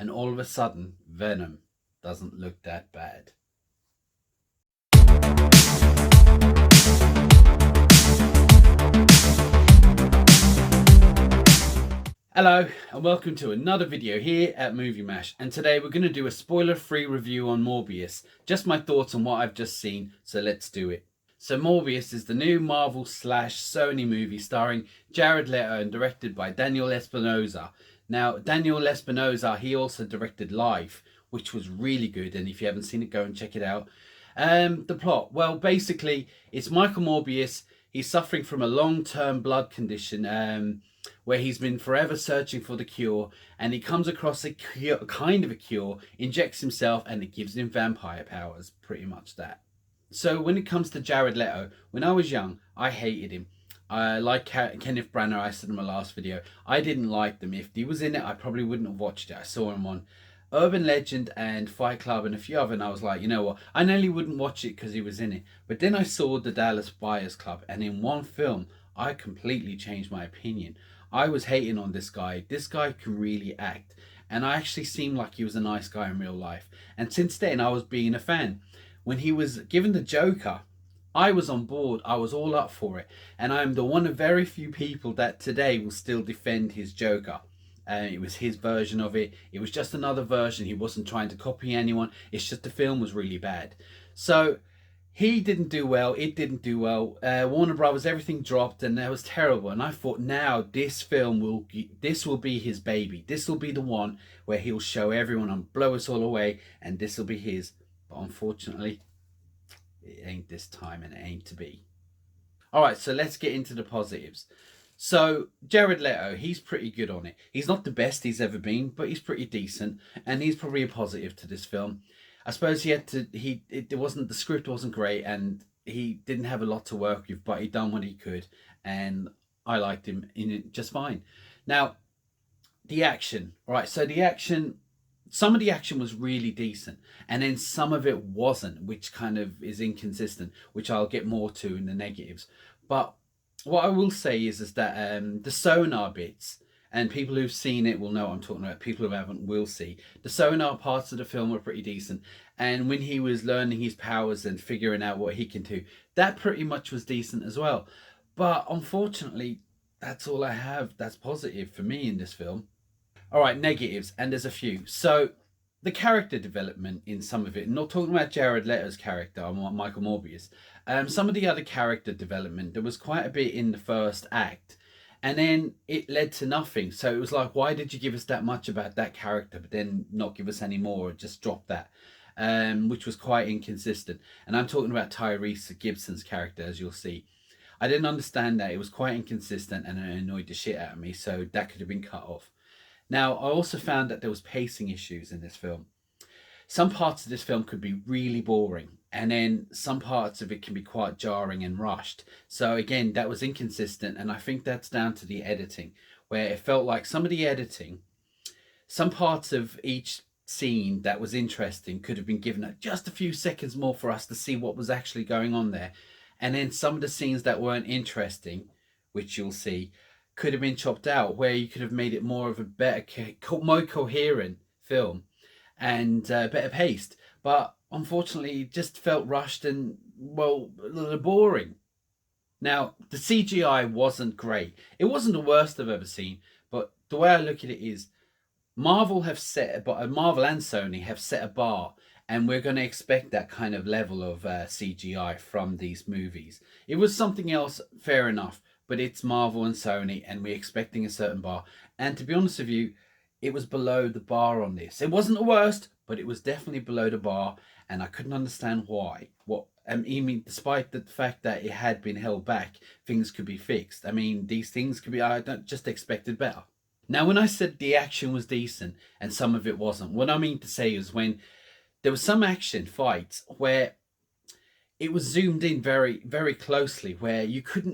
and all of a sudden, Venom doesn't look that bad. Hello and welcome to another video here at Movie Mash, and today we're going to do a spoiler-free review on Morbius. Just my thoughts on what I've just seen, so let's do it. So Morbius is the new Marvel / Sony movie starring Jared Leto and directed by Daniel Espinosa. Now Daniel Espinosa, he also directed Life, which was really good, and if you haven't seen it, go and check it out. The plot, well, basically it's Michael Morbius. He's suffering from a long-term blood condition where he's been forever searching for the cure, and he comes across a cure, kind of a cure, injects himself, and it gives him vampire powers, pretty much that. So when it comes to Jared Leto, when I was young, I hated him. Like Kenneth Branagh, I said in my last video, I didn't like them. If he was in it, I probably wouldn't have watched it. I saw him on Urban Legend and Fight Club and a few other, and I was like, you know what, I nearly wouldn't watch it because he was in it. But then I saw the Dallas Buyers Club, and in one film, I completely changed my opinion. I was hating on this guy. This guy can really act, and I actually seemed like he was a nice guy in real life. And since then, I was being a fan. When he was given the Joker, I was on board. I was all up for it, and I'm the one of very few people that today will still defend his Joker. It was his version of it. It was just another version. He wasn't trying to copy anyone. It's just the film was really bad. So he didn't do well. It didn't do well. Warner Brothers, everything dropped, and that was terrible. And I thought, now this film will be his baby. This will be the one where he'll show everyone and blow us all away, and this will be his. But unfortunately, it ain't this time, and it ain't to be. All right, so let's get into the positives. So Jared Leto, he's pretty good on it. He's not the best he's ever been, but he's pretty decent, and he's probably a positive to this film. I suppose the script wasn't great, and he didn't have a lot to work with, but he done what he could, and I liked him in it just fine. Now, the action. All right, so some of the action was really decent, and then some of it wasn't, which kind of is inconsistent, which I'll get more to in the negatives. But what I will say is that the sonar bits, and people who've seen it will know what I'm talking about. People who haven't will see. The sonar parts of the film were pretty decent. And when he was learning his powers and figuring out what he can do, that pretty much was decent as well. But unfortunately, that's all I have that's positive for me in this film. All right, negatives, and there's a few. So the character development in some of it, not talking about Jared Leto's character, I'm Michael Morbius. Some of the other character development, there was quite a bit in the first act, and then it led to nothing. So it was like, why did you give us that much about that character, but then not give us any more, or just drop that? Which was quite inconsistent. And I'm talking about Tyrese Gibson's character, as you'll see. I didn't understand that. It was quite inconsistent, and it annoyed the shit out of me, so that could have been cut off. Now, I also found that there was pacing issues in this film. Some parts of this film could be really boring, and then some parts of it can be quite jarring and rushed. So again, that was inconsistent, and I think that's down to the editing, where it felt like some of the editing, some parts of each scene that was interesting could have been given just a few seconds more for us to see what was actually going on there. And then some of the scenes that weren't interesting, which you'll see, could have been chopped out, where you could have made it more of a better, more coherent film and better paced. But unfortunately, it just felt rushed and, well, a little boring. Now, the CGI wasn't great. It wasn't the worst I've ever seen, but the way I look at it is, Marvel and Sony have set a bar, and we're going to expect that kind of level of CGI from these movies. It was something else, fair enough, but it's Marvel and Sony, and we're expecting a certain bar. And to be honest with you, it was below the bar on this. It wasn't the worst, but it was definitely below the bar, and I couldn't understand why. Despite the fact that it had been held back, things could be fixed. I mean, these things could be, I just expected better. Now, when I said the action was decent and some of it wasn't, what I mean to say is when there was some action fights where it was zoomed in very, very closely, where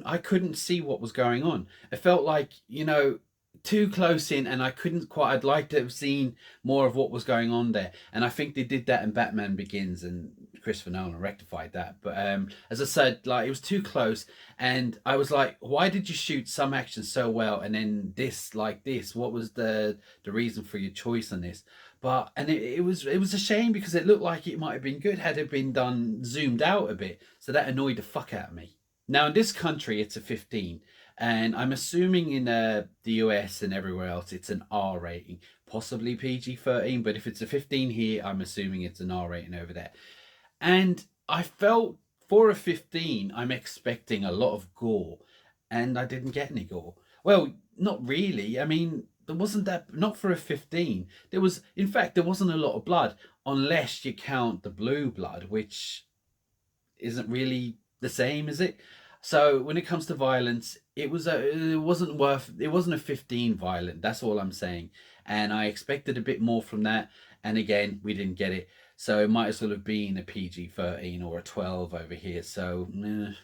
I couldn't see what was going on. It felt like, too close in, and I'd like to have seen more of what was going on there. And I think they did that in Batman Begins, and Christopher Nolan rectified that. But as I said, like, it was too close, and I was like, why did you shoot some action so well and then this like this? What was the reason for your choice on this? But and it was a shame because it looked like it might have been good had it been done zoomed out a bit. So that annoyed the fuck out of me. Now in this country it's a 15, and I'm assuming in the US and everywhere else it's an R rating, possibly PG-13. But if it's a 15 here, I'm assuming it's an R rating over there. And I felt for a 15, I'm expecting a lot of gore, and I didn't get any gore. Well, not really. I mean, there wasn't that, not for a 15. There was, in fact, there wasn't a lot of blood, unless you count the blue blood, which isn't really the same, is it? So when it comes to violence, it wasn't a 15 violent. That's all I'm saying. And I expected a bit more from that. And again, we didn't get it. So it might as well have been a PG-13 or a 12 over here. So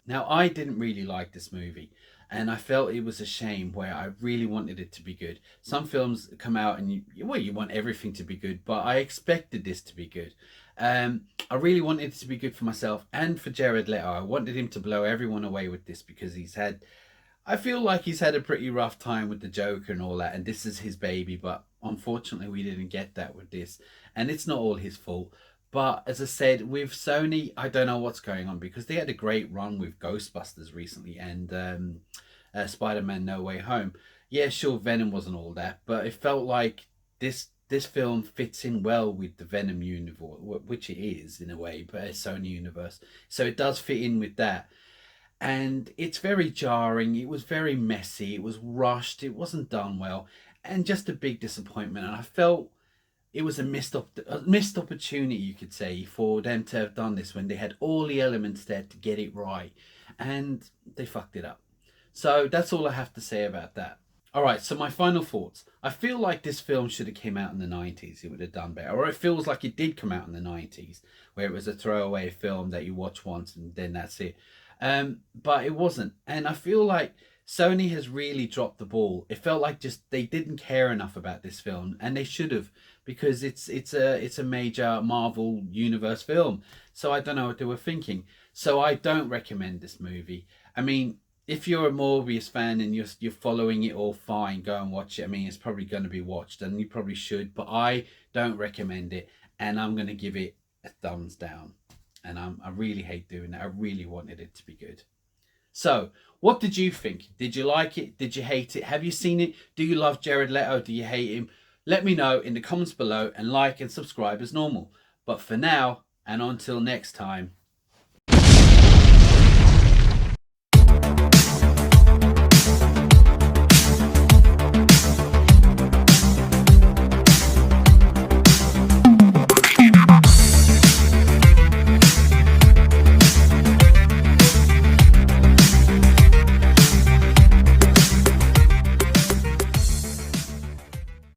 now I didn't really like this movie, and I felt it was a shame where I really wanted it to be good. Some films come out and you want everything to be good, but I expected this to be good. I really wanted it to be good for myself and for Jared Leto. I wanted him to blow everyone away with this because I feel like he's had a pretty rough time with the Joker and all that, and this is his baby, but unfortunately we didn't get that with this, and it's not all his fault. But as I said, with Sony, I don't know what's going on, because they had a great run with Ghostbusters recently and Spider-Man No Way Home. Yeah, sure, Venom wasn't all that, but it felt like this film fits in well with the Venom universe, which it is in a way, but a Sony universe. So it does fit in with that. And it's very jarring. It was very messy. It was rushed. It wasn't done well, and just a big disappointment. And I felt it was a missed opportunity, you could say, for them to have done this when they had all the elements there to get it right, and they fucked it up. So that's all I have to say about that. All right, so my final thoughts. I feel like this film should have came out in the 90s. It would have done better. Or it feels like it did come out in the 90s, where it was a throwaway film that you watch once and then that's it. But it wasn't. And I feel like Sony has really dropped the ball. It felt like just they didn't care enough about this film, and they should have, because it's a major Marvel universe film. So I don't know what they were thinking. So I don't recommend this movie. I mean, if you're a Morbius fan and you're following it all, fine, go and watch it. I mean, it's probably going to be watched, and you probably should, but I don't recommend it, and I'm going to give it a thumbs down. And I really hate doing that. I really wanted it to be good. So, what did you think? Did you like it? Did you hate it? Have you seen it? Do you love Jared Leto? Do you hate him? Let me know in the comments below, and like and subscribe as normal. But for now, and until next time,